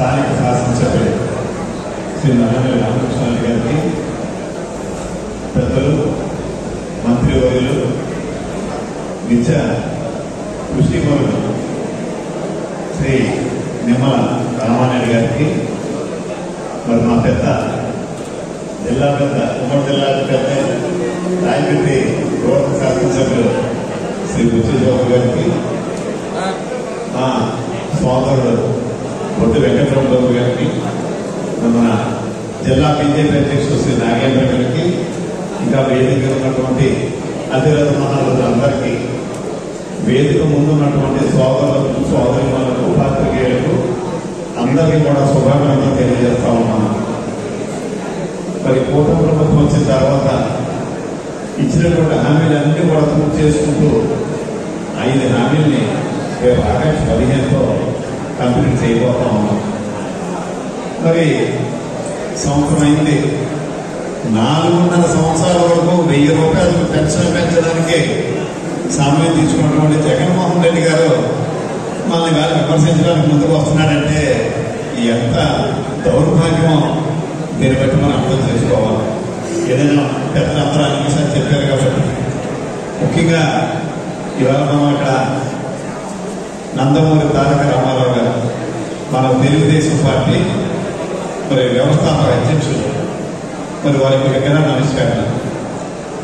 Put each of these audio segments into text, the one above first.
స్థానిక శాసనసభ్యులు శ్రీ నల్లమల్లి రామకృష్ణారెడ్డి గారికి, పెద్దలు, మంత్రివర్యులు, విద్య కృషిపరులు శ్రీ నిమ్మల రామారెడ్డి గారికి, మరి మా పెద్ద జిల్లా పెద్ద ఉమ్మడి జిల్లా పెద్ద రాయపేట రోడ్డు శాసనసభ్యులు శ్రీ బుచ్చిబాబు గారికి, మా సోదరుడు బొడ్డు వెంకటరామబాబు గారికి, మన జిల్లా బీజేపీ అధ్యక్షుడు శ్రీ నాగేంద్ర గారికి, ఇంకా వేదిక ఉన్నటువంటి అధిరథ మహారాజు అందరికీ, వేదిక ముందు ఉన్నటువంటి సోదరులకు, సోదరులకు, పాత్రికేయులకు అందరికీ కూడా శుభాకాంక్షలు తెలియజేస్తా ఉన్నాను. మరి కూటమి ప్రభుత్వం వచ్చిన తర్వాత ఇచ్చినటువంటి హామీలన్నీ కూడా పూర్తి చేసుకుంటూ 5 హామీల్ని రేపు ఆగస్టు 15తో కంప్లీట్ చేయబోతా ఉన్నాం. మరి సంవత్సరం అయింది. 4.5 సంవత్సరాల వరకు 1000 రూపాయలు పెన్షన్ పెంచడానికి సమయం తీసుకున్నటువంటి జగన్మోహన్ రెడ్డి గారు మనల్ని గారు విమర్శించడానికి ముందుకు వస్తున్నాడంటే ఎంత దౌర్భాగ్యమో దీన్ని బట్టి మనం అర్థం చేసుకోవాలి. ఏదైనా పెద్ద అంతరాలు చెప్పారు కాబట్టి ముఖ్యంగా ఇవాళ మనం ఇక్కడ నందమూరి తారక రామారావు గారు మన తెలుగుదేశం పార్టీ మరి వ్యవస్థాపక అధ్యక్షులు, మరి వారికి దగ్గర నమస్కారం.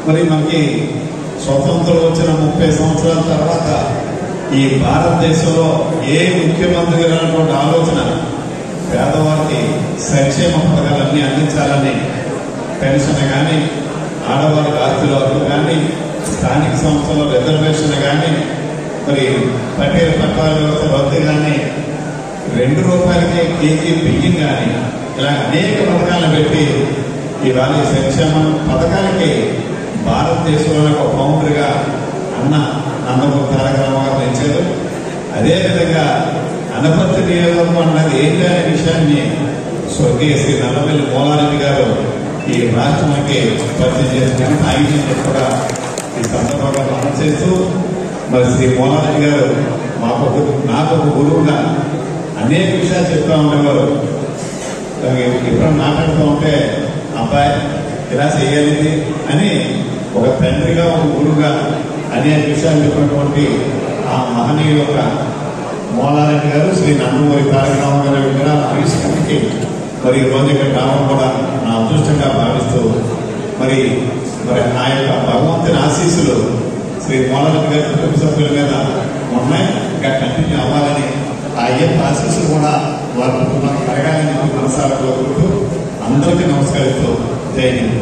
మరి మనకి స్వతంత్రం వచ్చిన 30 సంవత్సరాల తర్వాత ఈ భారతదేశంలో ఏ ముఖ్యమంత్రి గారు ఆలోచన పేదవారికి సంక్షేమ పథకాలన్నీ అందించాలని, పెన్షన్ కానీ, ఆడవారికి ఆస్తుల హక్కు కానీ, స్థానిక సంస్థల రిజర్వేషన్ కానీ, మరి పటేల్ పట్టాల వ్యవస్థ రద్దు కానీ, 2 రూపాయలకే కేజీ బియ్యం కానీ, ఇలా అనేక పథకాలను పెట్టి ఇవాళ సంక్షేమ పథకాలకి భారతదేశంలో ఒక ఫౌండర్గా అన్న నందమూరి తారక రామారావు ఇచ్చారు. అదేవిధంగా అనపర్తి నియోజకవర్గం అన్నది ఏంటి అనే విషయాన్ని స్వర్గీయ శ్రీ నల్లమల్లి మూలారెడ్డి గారు ఈ రాష్ట్రానికి పరిచయం చేసిన ఆయన కూడా ఈ సందర్భంగా మనం చేస్తూ, మరి శ్రీ మూలారెడ్డి గారు నాకు ఒక గురువుగా అనేక విషయాలు చెప్తా ఉండేవారు. ఎప్పుడైనా మాట్లాడుతూ ఉంటే అబ్బాయి ఇలా చేయాలి అని ఒక తండ్రిగా, ఒక గురువుగా అనేక విషయాలు చెప్పినటువంటి ఆ మహనీయుల యొక్క మూలారెడ్డి గారు శ్రీ నందమూరి తారక రామారావు గారు ఆవిష్కరణకి మరి ఈరోజు ఇక్కడ రావడం కూడా నా అదృష్టంగా భావిస్తూ, మరి ఆ యొక్క భగవంతుని ఆశీస్సులు శ్రీ మూలారెడ్డి గారి కుటుంబ సభ్యుల మీద ఉన్నాయి, ఇంకా కంటిన్యూ అవ్వాలని, ఆ అయ్యప్ప ఆశీస్సులు కూడా వారి కుటుంబానికి కలగాలని మనసారా కోరుకుంటూ అందరికీ నమస్కరిస్తూ జై హింద్.